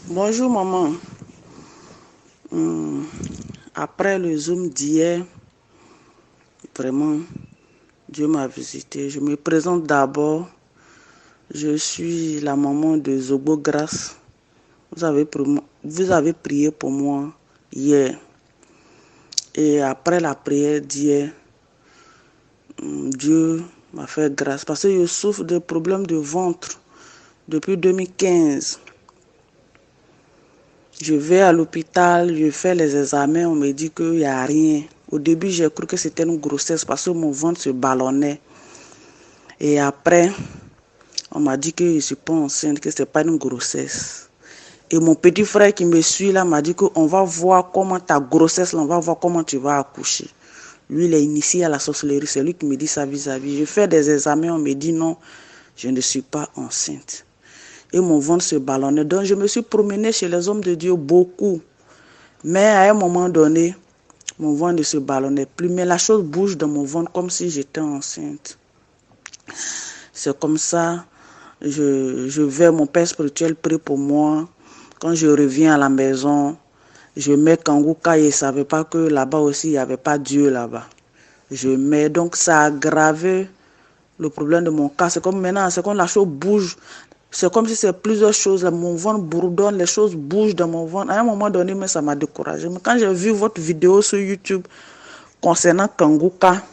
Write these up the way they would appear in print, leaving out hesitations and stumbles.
Bonjour maman. Après le Zoom d'hier, vraiment, Dieu m'a visité. Je me présente d'abord. Je suis la maman de Zobo Grâce. Vous avez prié pour moi hier. Et après la prière d'hier, Dieu m'a fait grâce. Parce que je souffre de problèmes de ventre depuis 2015. Je vais à l'hôpital, je fais les examens, on me dit qu'il n'y a rien. Au début, j'ai cru que c'était une grossesse parce que mon ventre se ballonnait. Et après, on m'a dit que je ne suis pas enceinte, que ce n'est pas une grossesse. Et mon petit frère qui me suit là m'a dit qu'on va voir comment ta grossesse, là, on va voir comment tu vas accoucher. Lui, il est initié à la sorcellerie, c'est lui qui me dit ça vis-à-vis. Je fais des examens, on me dit non, je ne suis pas enceinte. Et mon ventre se ballonnait. Donc je me suis promenée chez les hommes de Dieu beaucoup. Mais à un moment donné, mon ventre ne se ballonnait plus. Mais la chose bouge dans mon ventre comme si j'étais enceinte. C'est comme ça, je vais, mon père spirituel prie pour moi. Quand je reviens à la maison, je mets Kangouka et je ne savais pas que là-bas aussi, il n'y avait pas Dieu là-bas. Je mets, donc ça a aggravé le problème de mon cas. C'est comme maintenant, c'est comme la chose bouge. C'est comme si c'est plusieurs choses. Mon ventre bourdonne, les choses bougent dans mon ventre. À un moment donné, mais ça m'a découragé. Mais quand j'ai vu votre vidéo sur YouTube concernant Kangouka,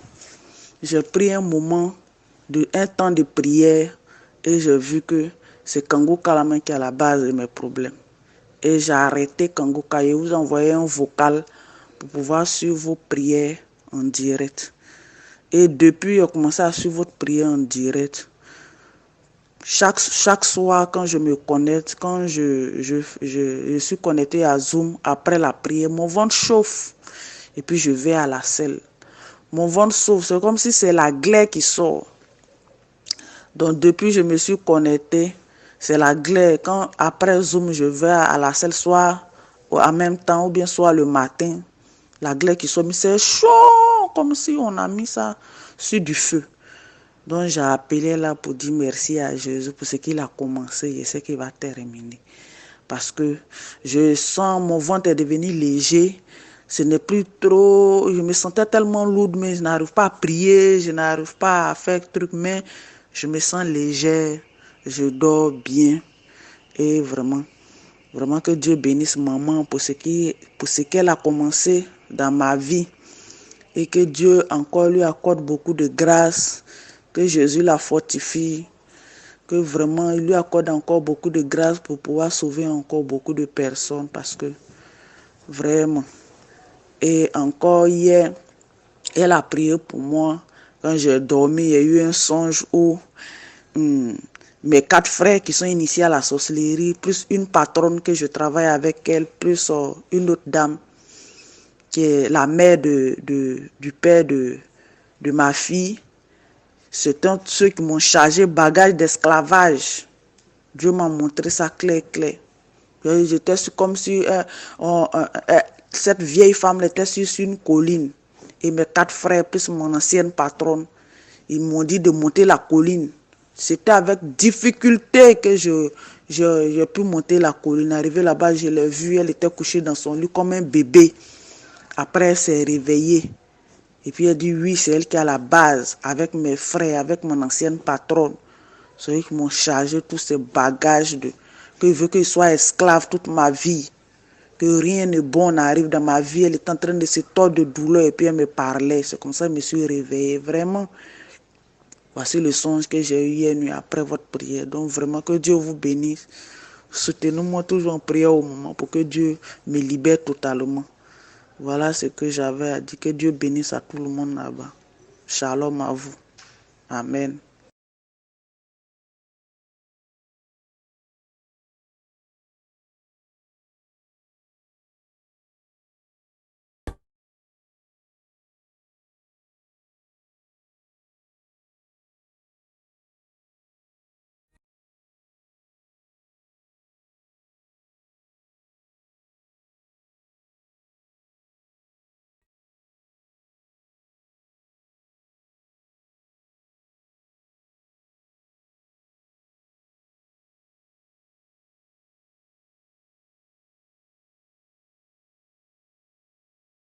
j'ai pris un temps de prière et j'ai vu que c'est Kangouka la main qui est à la base de mes problèmes. Et j'ai arrêté Kangouka et vous envoyé un vocal pour pouvoir suivre vos prières en direct. Et depuis, j'ai commencé à suivre votre prière en direct. Chaque soir, quand je me connecte, quand je suis connecté à Zoom, après la prière, mon ventre chauffe. Et puis, je vais à la selle. Mon ventre chauffe, c'est comme si c'est la glaire qui sort. Donc, depuis je me suis connecté, c'est la glaire. Quand après Zoom, je vais à la selle, soit en même temps, ou bien soit le matin, la glaire qui sort, mais c'est chaud, comme si on a mis ça sur du feu. Donc j'ai appelé là pour dire merci à Jésus pour ce qu'il a commencé et ce qu'il va terminer. Parce que je sens mon ventre est devenu léger. Ce n'est plus trop... Je me sentais tellement lourde, mais je n'arrive pas à prier, je n'arrive pas à faire truc, mais je me sens légère, je dors bien. Et vraiment que Dieu bénisse maman pour ce qu'elle a commencé dans ma vie. Et que Dieu encore lui accorde beaucoup de grâce. Que Jésus la fortifie, que vraiment il lui accorde encore beaucoup de grâce pour pouvoir sauver encore beaucoup de personnes parce que vraiment. Et encore hier, elle a prié pour moi. Quand j'ai dormi, il y a eu un songe où mes 4 frères qui sont initiés à la sorcellerie, plus une patronne que je travaille avec elle, plus une autre dame qui est la mère du père de ma fille. C'est ceux qui m'ont chargé bagage d'esclavage. Dieu m'a montré ça clair. J'étais comme si cette vieille femme était sur une colline. Et mes 4 frères, plus mon ancienne patronne, ils m'ont dit de monter la colline. C'était avec difficulté que j'ai pu monter la colline. Arrivé là-bas, je l'ai vue, elle était couchée dans son lit comme un bébé. Après, elle s'est réveillée. Et puis elle dit oui, c'est elle qui est à la base, avec mes frères, avec mon ancienne patronne. C'est eux qui m'ont chargé tous ces bagages que je veux qu'ils soient esclaves toute ma vie. Que rien de bon n'arrive dans ma vie. Elle est en train de se tordre de douleur et puis elle me parlait. C'est comme ça que je me suis réveillée. Vraiment, voici le songe que j'ai eu hier nuit après votre prière. Donc vraiment que Dieu vous bénisse. Soutenez-moi toujours en prière au moment pour que Dieu me libère totalement. Voilà ce que j'avais à dire. Que Dieu bénisse à tout le monde là-bas. Shalom à vous. Amen.